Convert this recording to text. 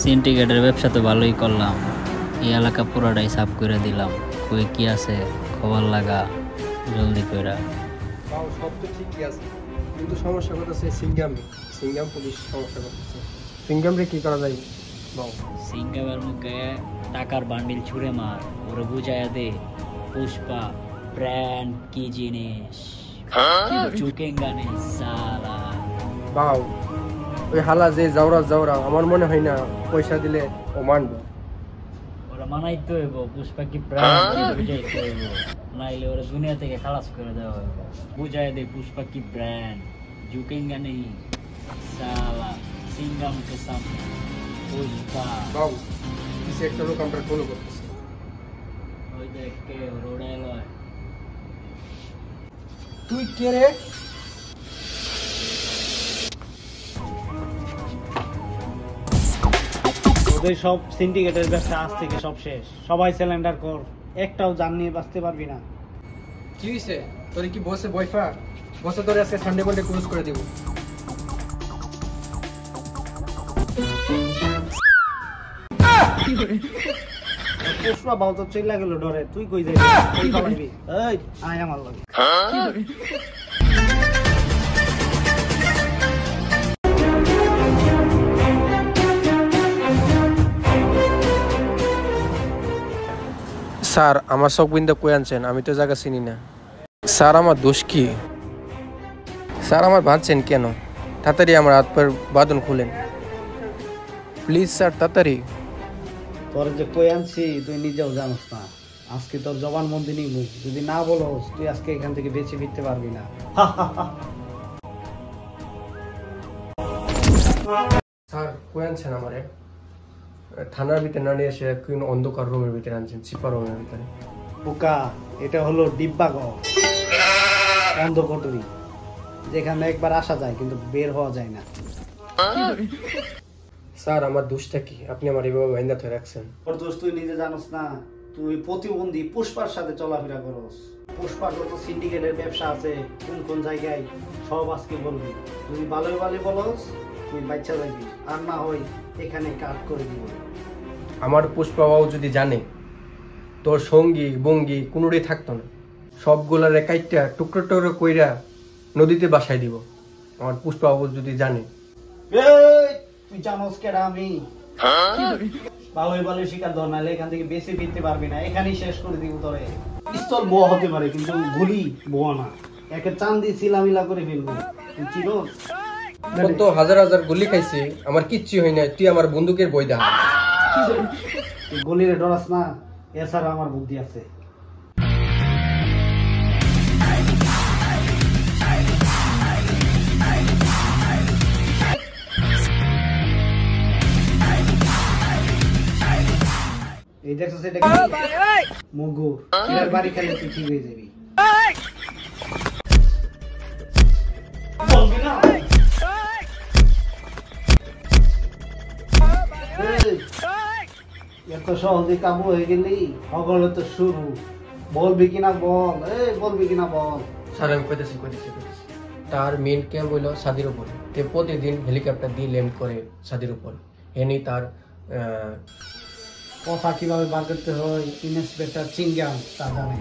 সিন্ডিকেটের ব্যবসা তো ভালোই করলাম, এই এলাকা পুরাটাই সাফ করে দিলাম। কই কি আছে খবর লাগা জলদি কইরা। বাউ সব তো ঠিকই আছে, কিন্তু সমস্যা করতেছে সিঙ্গাম পুলিশ সমস্যা করতেছে। সিঙ্গাম রে কি করা যায় বাউ? সিঙ্গামের মুখে টাকার বান্ডিল ছুঁড়ে মার, ওরে বুঝাইয়া দে পুষ্পা ব্র্যান্ড কি জিনিস, চুকেঙ্গা নেই সালা। বাউ ওই হালা যে জাউরা আমার মনে হয় না পয়সা দিলে ও মানবে। ওরা মানাইতে হইব পুষ্পা কি ব্র্যান্ড বুঝাইতে হইব, নাইলে ওরা দুনিয়া থেকে খালাস করে দেওয়া হইব। বুঝাই দে পুষ্পা কি ব্র্যান্ড, झुकेंगा नहीं साला, सिंघम के सामने पुष्पा। বাউ কিছু একটা লোক আমরা ফলো করতেছি। ওই দেখ কে রোডে লয়। তুই কে রে? ওদের সব সিন্ডিকেটের ব্যবসা আজ থেকে সব শেষ, সবাই সিলিন্ডার কর, একটাও জান নিয়ে বাঁচতে পারবি না। কি হইছে তোর? কি বসে বয়ফা বসে তোরে আজকে সানডে মানডে ক্লোজ করে দিব। পুষ্পা বাউ তো চইলা গেল ডরে, তুই কই যাবি? কই পালাইবি? এই আয় আমার লগে। স্যার আমার সব বিন্দা কই আনছেন? আমি তো জায়গা চিনি না। স্যার আমার দোষ কি? স্যার আমার বাঁধছেন কেন? তাড়াতাড়ি আমার হাত পায়ের বাঁধন খুলেন প্লিজ স্যার, তাড়াতাড়ি। তোর যে কই আনছি তুই নিজেও জানিস না। আজকে তোর জবান বন্দি নিব, যদি না বলোস তুই আজকে এখান থেকে বেঁচে ফিরতে পারবি না। স্যার কই আনছেন আমারে? থানার ভিতরে না নিয়ে এসে কোন অন্ধকার রুমের ভিতরে আনছেন, চিপা রুমের ভিতরে। পোকা, এটা হলো ডিব্বাঘর, অন্ধকটরি, যেখানে একবার আসা যায় কিন্তু বের হওয়া যায় না। স্যার আমার দোষটা কি? আপনি আমার এভাবে বাইন্দা ধরে রাখছেন। তোর দোষ তুই নিজে জানোস না। তুই প্রতিবন্ধী পুষ্পার সাথে চলাফেরা করস। পুষ্পার যত সিন্ডিকেটের ব্যবসা আছে কোন কোন জায়গায় সব আজকে বলবি। যদি ভালোই বলস তুই বাচ্চা যাবি, আর না হয় এখানে কাট করে দিব। আমার পুষ্পাবাবু যদি জানে তোর সঙ্গী বঙ্গী কোনোটাই থাকতো না, সবগুলার একাইটা টুকরো টুকরো কইরা নদীতে বাসায় দিব। আমার পুষ্পাবাবু যদি জানে। তুই জানোস কেডা আমি? ভালোই শিকার ধর, নাহলে এখান থেকে বেঁচে ফিরতে পারবি না। এখানেই শেষ করে দিব তোরে। পিস্তল বোয়া হতে পারে কিন্তু গুলি বোয়া না। একে চান্দি সিলামিলা করে ফেলবো। তুই চিনোস? কত হাজার হাজার গুলি খাইছি, আমার কিচ্ছু হয় না। তুই আমার বন্দুকের বই দেখা। তুই গলিরে ডরাস না, এছাড়া আমার বুদ্ধি আছে। এই দেখছিস এটা কি? মগুর। এর বাড়ি খালি তুই ঠিক হয়ে যাবি। বলবি না? এত সহজে কাবু হয়ে গেলি, সকলে তো শুরু। বলবি কিনা বল, বলবি কিনা বল। স্যার আমি কইতেছি। তার মেন ক্যাম্প হইল সাদির উপরে। তে প্রতিদিন হেলিকপ্টার দিয়ে ল্যান্ড করে সাদির উপরে। এনে তার কথা কিভাবে বার করতে হয় ইন্সপেক্টর চিংগাম তা জানে।